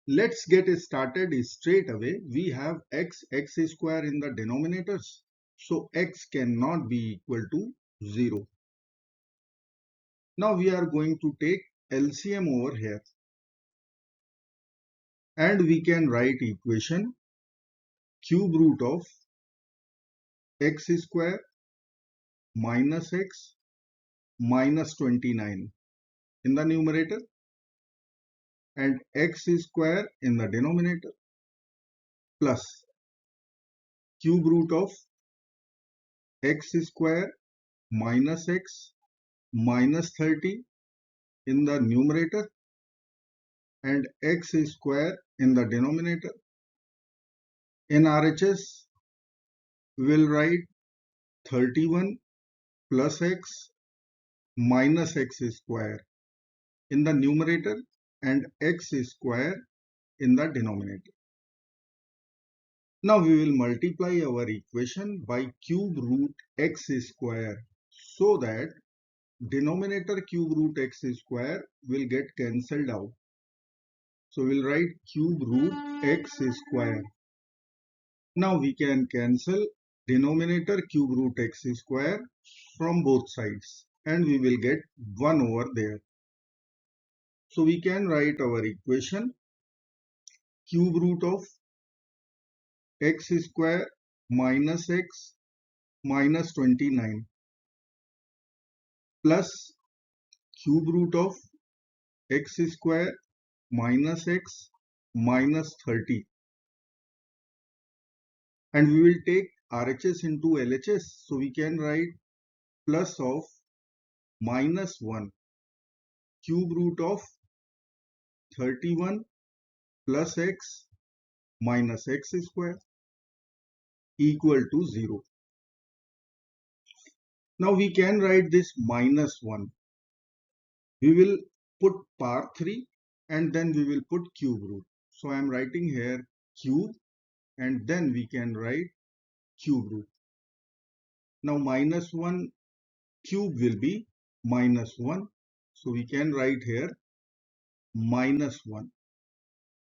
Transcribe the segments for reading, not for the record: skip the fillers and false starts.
Let's get started straight away. We have x square in the denominators. So x cannot be equal to 0. Now we are going to take LCM over here. And we can write equation cube root of x square minus x minus 29 in the numerator and x square in the denominator plus cube root of x square minus x minus 30 in the numerator and x square in the denominator. In RHS, we will write 31 plus x minus x square in the numerator and x square in the denominator. Now we will multiply our equation by cube root x square so that denominator cube root x square will get cancelled out. So we will write cube root x square. Now we can cancel denominator cube root x square from both sides and we will get 1 over there. So we can write our equation cube root of x square minus x minus 29 plus cube root of x square minus x minus 30, and we will take RHS into LHS, so we can write plus of minus 1 cube root of 31 plus x minus x square equal to 0. Now we can write this minus 1. We will put power 3 and then we will put cube root. So I am writing here cube and then we can write cube root. Now minus 1 cube will be minus 1. So we can write here minus 1.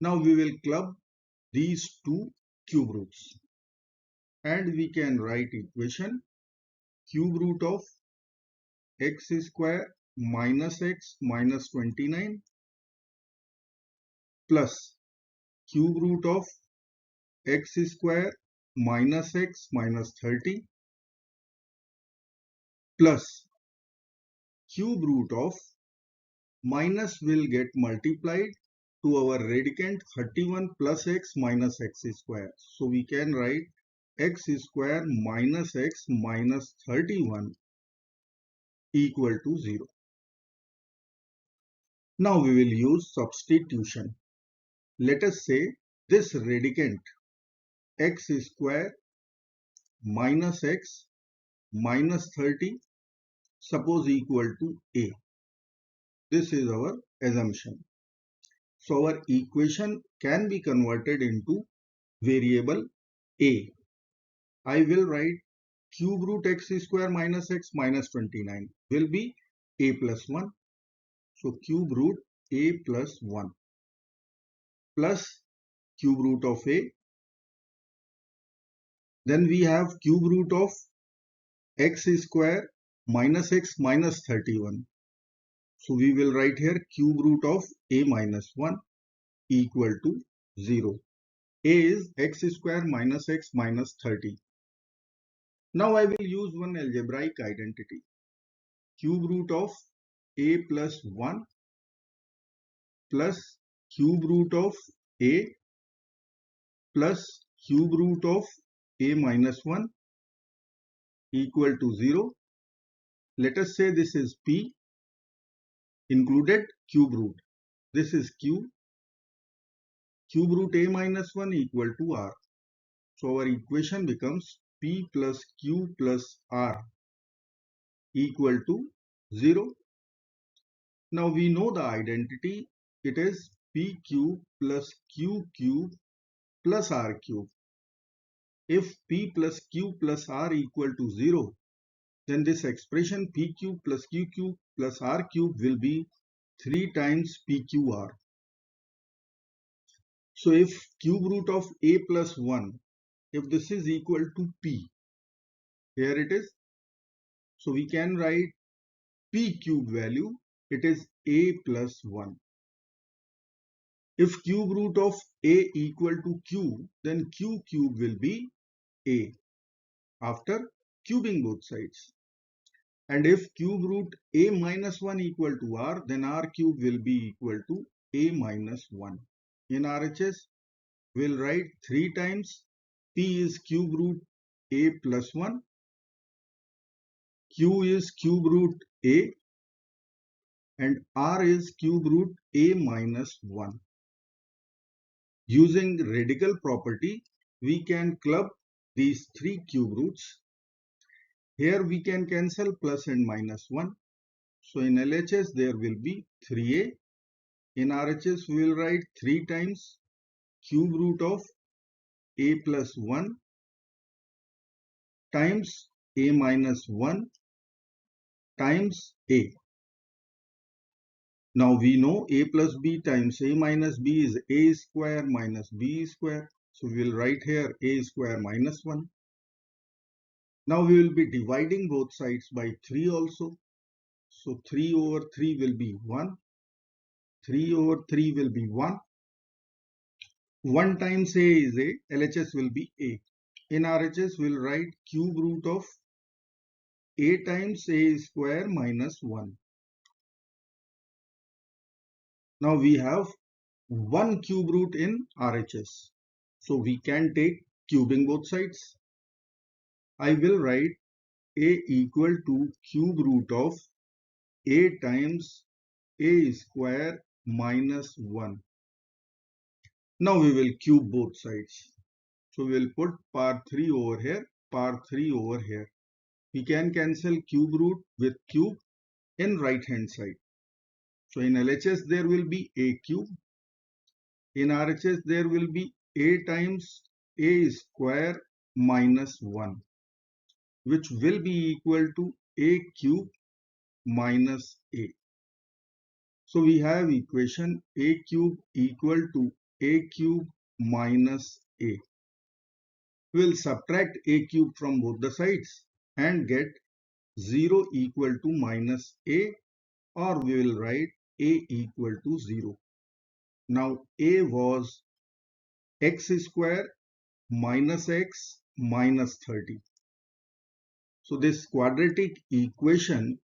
Now we will club these two cube roots and we can write equation cube root of x square minus x minus 29 plus cube root of x square minus x minus 30 plus cube root of minus will get multiplied to our radicand 31 plus x minus x square. So we can write x square minus x minus 31 equal to 0. Now we will use substitution. Let us say this radicand x square minus x minus 30 suppose equal to a. This is our assumption. So our equation can be converted into variable a. I will write cube root x square minus x minus 29 will be a plus 1. So cube root a plus 1 plus cube root of a. Then we have cube root of x square minus x minus 31. So we will write here cube root of a minus 1 equal to 0. A is x square minus x minus 30. Now I will use one algebraic identity. Cube root of a plus 1 plus cube root of a plus cube root of a minus 1 equal to 0. Let us say this is p included cube root. This is q. Cube root a minus 1 equal to r. So our equation becomes p plus q plus r equal to 0. Now we know the identity. It is p cube plus q cube plus r cube. If p plus q plus r equal to 0, then this expression p cube plus q cube plus r cube will be 3 times pqr. So if cube root of a plus 1, if this is equal to p, here it is. So we can write p cube value, it is a plus 1. If cube root of a equal to q, then q cube will be a after cubing both sides. And if cube root a minus 1 equal to r, then r cube will be equal to a minus 1. In RHS, we'll write 3 times p is cube root a plus 1, q is cube root a, and r is cube root a minus 1. Using radical property, we can club these 3 cube roots. Here we can cancel plus and minus 1. So in LHS there will be 3a. In RHS we will write 3 times cube root of a plus 1 times a minus 1 times a. Now we know a plus b times a minus b is a square minus b square. So we will write here a square minus 1. Now we will be dividing both sides by 3 also. So 3 over 3 will be 1. 3 over 3 will be 1. 1 times a is a. LHS will be a. In RHS we will write cube root of a times a square minus 1. Now we have 1 cube root in RHS. So we can take cubing both sides. I will write a equal to cube root of a times a square minus 1. Now we will cube both sides. So we will put power 3 over here, power 3 over here. We can cancel cube root with cube in right hand side. So in LHS there will be a cube. In RHS there will be a times a square minus 1, which will be equal to a cube minus a. So we have equation a cube equal to a cube minus a. We will subtract a cube from both the sides and get 0 equal to minus a, or we will write a equal to 0. Now a was x square minus x minus 30. So this quadratic equation,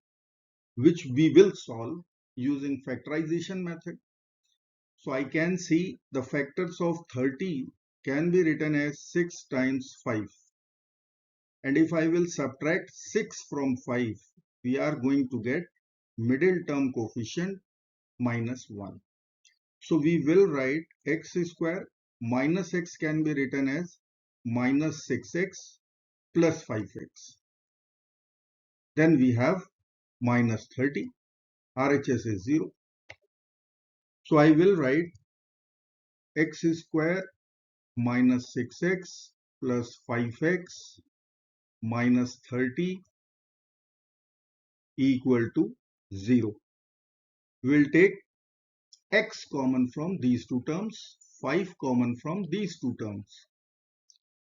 which we will solve using factorization method. So I can see the factors of 30 can be written as 6 times 5. And if I will subtract 6 from 5, we are going to get middle term coefficient minus 1. So we will write x square minus x can be written as minus 6x plus 5x. Then we have minus 30. RHS is 0. So I will write x square minus 6x plus 5x minus 30 equal to 0. We will take x common from these two terms, 5 common from these two terms.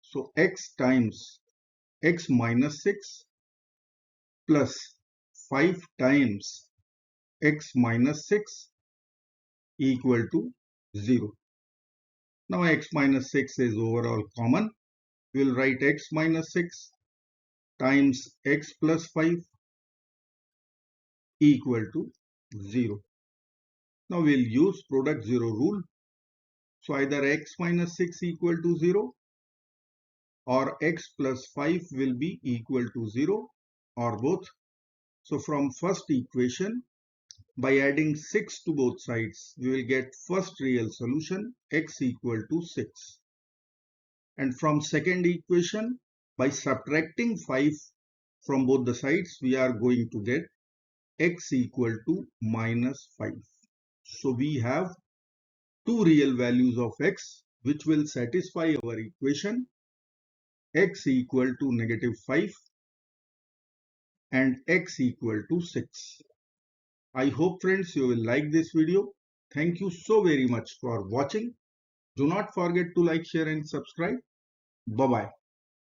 So x times x minus 6 plus 5 times x minus 6 equal to 0. Now x minus 6 is overall common. We will write x minus 6 times x plus 5 equal to 0. Now we will use product 0 rule. So either x minus 6 equal to 0 or x plus 5 will be equal to 0 or both. So from first equation, by adding 6 to both sides, we will get first real solution x equal to 6. And from second equation, by subtracting 5 from both the sides, we are going to get x equal to minus 5. So we have two real values of x which will satisfy our equation x equal to negative 5 and x equal to 6. I hope friends you will like this video. Thank you so very much for watching. Do not forget to like, share and subscribe. Bye-bye.